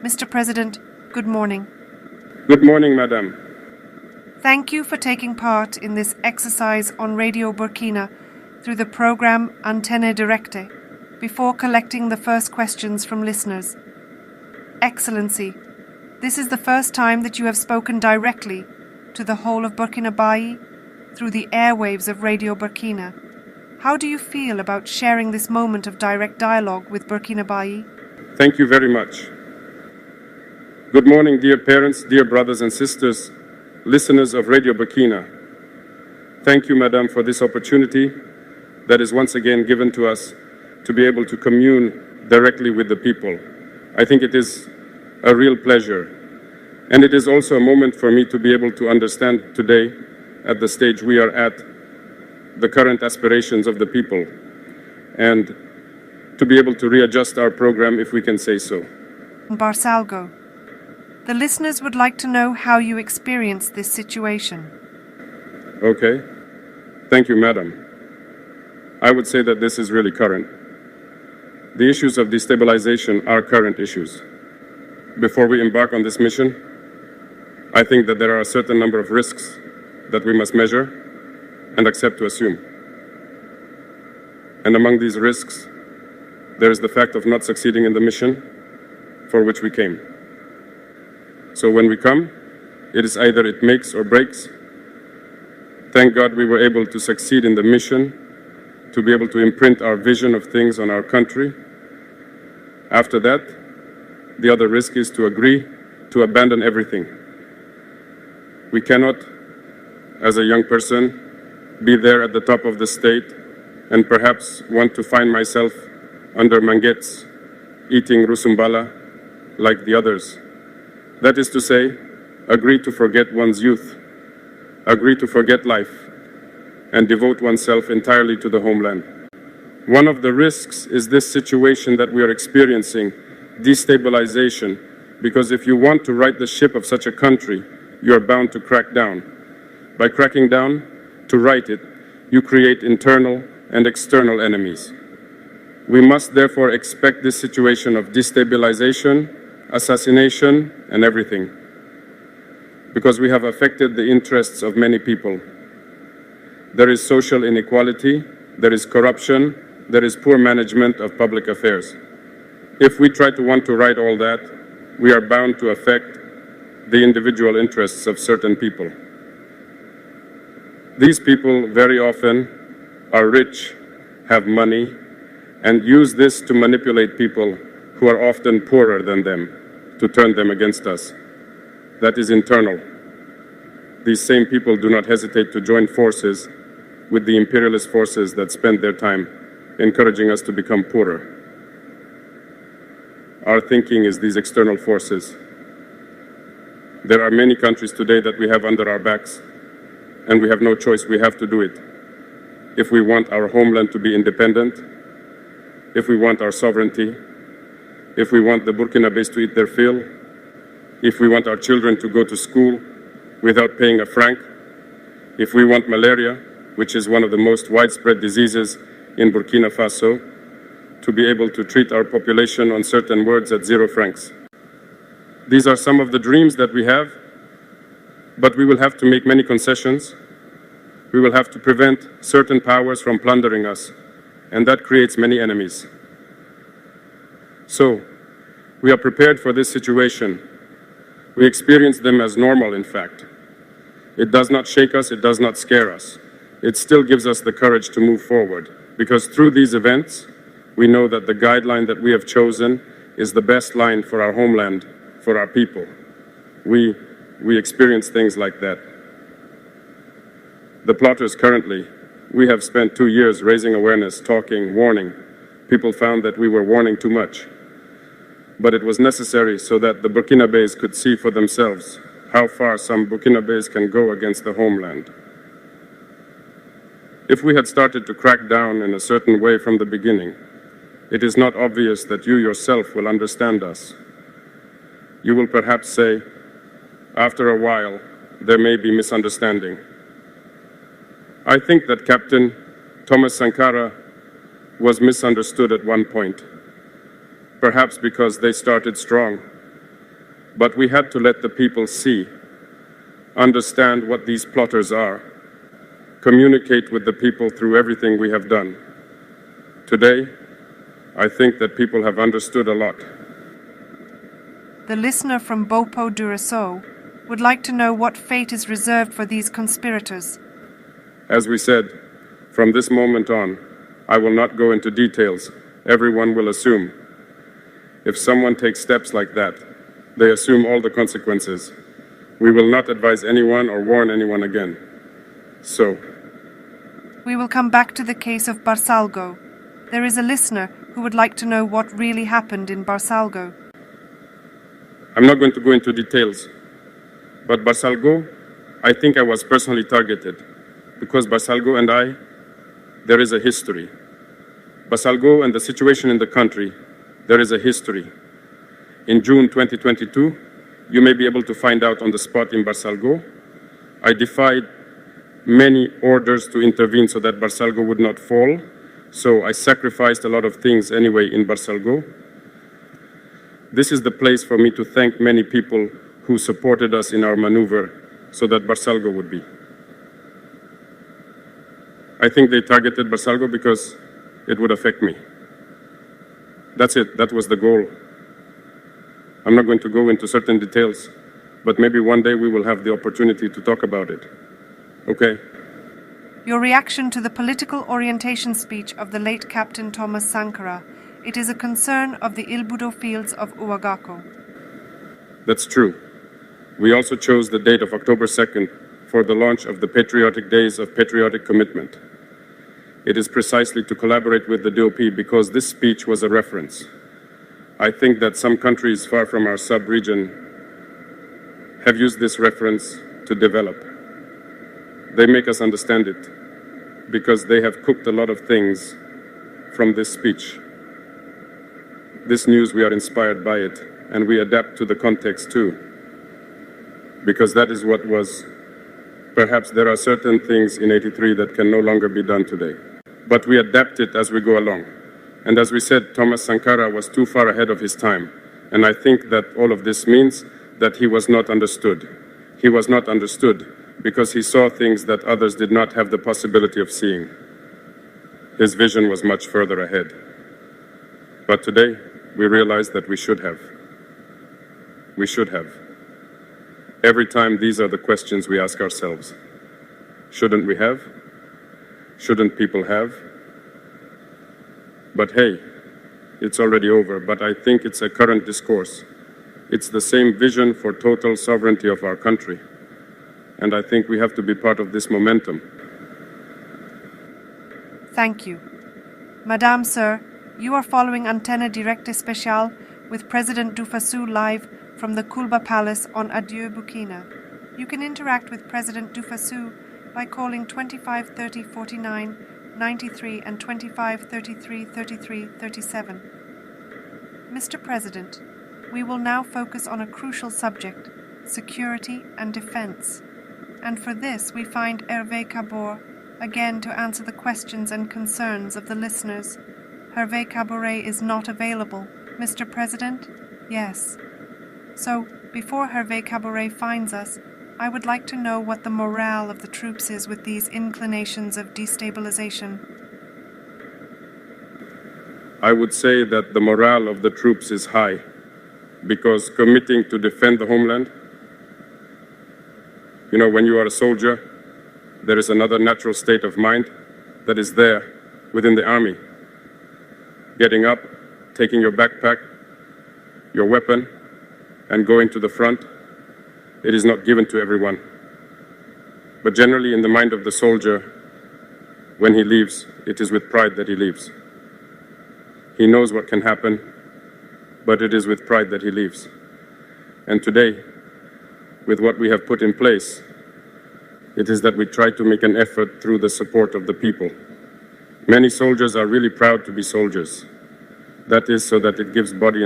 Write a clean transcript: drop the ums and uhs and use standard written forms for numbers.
Mr. President, good morning. Good morning, Madam. Thank you for taking part in this exercise on Radio Burkina through the program Antenne Directe before collecting the first questions from listeners. Excellency, this is the first time that you have spoken directly to the whole of Burkina Faso through the airwaves of Radio Burkina. How do you feel about sharing this moment of direct dialogue with Burkina Faso? Thank you very much. Good morning, dear parents, dear brothers and sisters, listeners of Radio Burkina. Thank you, Madam, for this opportunity that is once again given to us to be able to commune directly with the people. I think it is a real pleasure. And it is also a moment for me to be able to understand today, at the stage we are at, the current aspirations of the people, and to be able to readjust our program, if we can say so. Barsalgo, the listeners would like to know how you experience this situation. Okay. Thank you, Madam. I would say that this is really current. The issues of destabilization are current issues. Before we embark on this mission, I think that there are a certain number of risks that we must measure and accept to assume. And among these risks, there is the fact of not succeeding in the mission for which we came. So when we come, it is either it makes or breaks. Thank God we were able to succeed in the mission, to be able to imprint our vision of things on our country. After that, the other risk is to agree to abandon everything. We cannot, as a young person, be there at the top of the state and perhaps want to find myself under manguettes, eating rusumbala like the others. That is to say, agree to forget one's youth, agree to forget life, and devote oneself entirely to the homeland. One of the risks is this situation that we are experiencing, destabilization, because if you want to right the ship of such a country, you are bound to crack down. By cracking down, to right it, you create internal and external enemies. We must therefore expect this situation of destabilization, assassination, and everything, because we have affected the interests of many people. There is social inequality, there is corruption, there is poor management of public affairs. If we try to want to right all that, we are bound to affect the individual interests of certain people. These people very often are rich, have money, and use this to manipulate people who are often poorer than them, to turn them against us. That is internal. These same people do not hesitate to join forces with the imperialist forces that spend their time encouraging us to become poorer. Our thinking is these external forces. There are many countries today that we have under our backs, and we have no choice, we have to do it. If we want our homeland to be independent, if we want our sovereignty, if we want the Burkinabés to eat their fill, if we want our children to go to school without paying a franc, if we want malaria, which is one of the most widespread diseases in Burkina Faso, to be able to treat our population on certain words at 0 francs. These are some of the dreams that we have, but we will have to make many concessions. We will have to prevent certain powers from plundering us, and that creates many enemies. So, we are prepared for this situation. We experience them as normal, in fact. It does not shake us, it does not scare us. It still gives us the courage to move forward, because through these events, we know that the guideline that we have chosen is the best line for our homeland, for our people. We experience things like that. The plotters currently, we have spent 2 years raising awareness, talking, warning. People found that we were warning too much. But it was necessary so that the Burkinabés could see for themselves how far some Burkinabés can go against the homeland. If we had started to crack down in a certain way from the beginning, it is not obvious that you yourself will understand us. You will perhaps say, after a while, there may be misunderstanding. I think that Captain Thomas Sankara was misunderstood at one point, perhaps because they started strong But we had to let the people see, understand what these plotters are, communicate with the people through everything we have done. Today, I think that people have understood a lot. The listener from Bopo Duraso would like to know what fate is reserved for these conspirators. As we said, from this moment on, I will not go into details. Everyone will assume. If someone takes steps like that, they assume all the consequences. We will not advise anyone or warn anyone again. So, we will come back to the case of Barsalgo. There is a listener who would like to know what really happened in Barsalgo. I'm not going to go into details, but Barsalgo, I think I was personally targeted because Barsalgo and I, there is a history. Barsalgo and the situation in the country, there is a history. In June 2022, you may be able to find out on the spot in Barsalgo, I defied many orders to intervene so that Barsalgo would not fall. So I sacrificed a lot of things anyway in Barsalgo. This is the place for me to thank many people who supported us in our maneuver so that Barsalgo would be. I think they targeted Barsalgo because it would affect me. That's it. That was the goal. I'm not going to go into certain details, but maybe one day we will have the opportunity to talk about it. Okay? Your reaction to the political orientation speech of the late Captain Thomas Sankara. It is a concern of the Ilbudo fields of Uwagako. That's true. We also chose the date of October 2nd for the launch of the Patriotic Days of Patriotic Commitment. It is precisely to collaborate with the DOP because this speech was a reference. I think that some countries far from our sub-region have used this reference to develop. They make us understand it because they have cooked a lot of things from this speech. This news, we are inspired by it, and we adapt to the context too, because that is what was. Perhaps there are certain things in '83 that can no longer be done today, but we adapt it as we go along. And as we said, Thomas Sankara was too far ahead of his time, and I think that all of this means that he was not understood. He was not understood because he saw things that others did not have the possibility of seeing. His vision was much further ahead. But today, we realize that we should have. We should have. Every time these are the questions we ask ourselves. Shouldn't we have? Shouldn't people have? But hey, it's already over, but I think it's a current discourse. It's the same vision for total sovereignty of our country. And I think we have to be part of this momentum. Thank you. Madame, Sir, you are following Antenne Directe Special with President Dufasu live from the Kulba Palace on Adieu Burkina. You can interact with President Dufasu by calling 25 30 49 93 and 25 33 33 37. Mr. President, we will now focus on a crucial subject, security and defense. And for this we find Hervé Cabor again to answer the questions and concerns of the listeners. Hervé Caboret is not available. Mr. President? Yes. So, before Hervé Caboret finds us, I would like to know what the morale of the troops is with these inclinations of destabilization. I would say that the morale of the troops is high, because committing to defend the homeland, you know, when you are a soldier, there is another natural state of mind that is there within the army. Getting up, taking your backpack, your weapon, and going to the front, it is not given to everyone. But generally in the mind of the soldier, when he leaves, it is with pride that he leaves. He knows what can happen, but it is with pride that he leaves. And today, with what we have put in place, it is that we try to make an effort through the support of the people. Many soldiers are really proud to be soldiers. That is so that it gives body and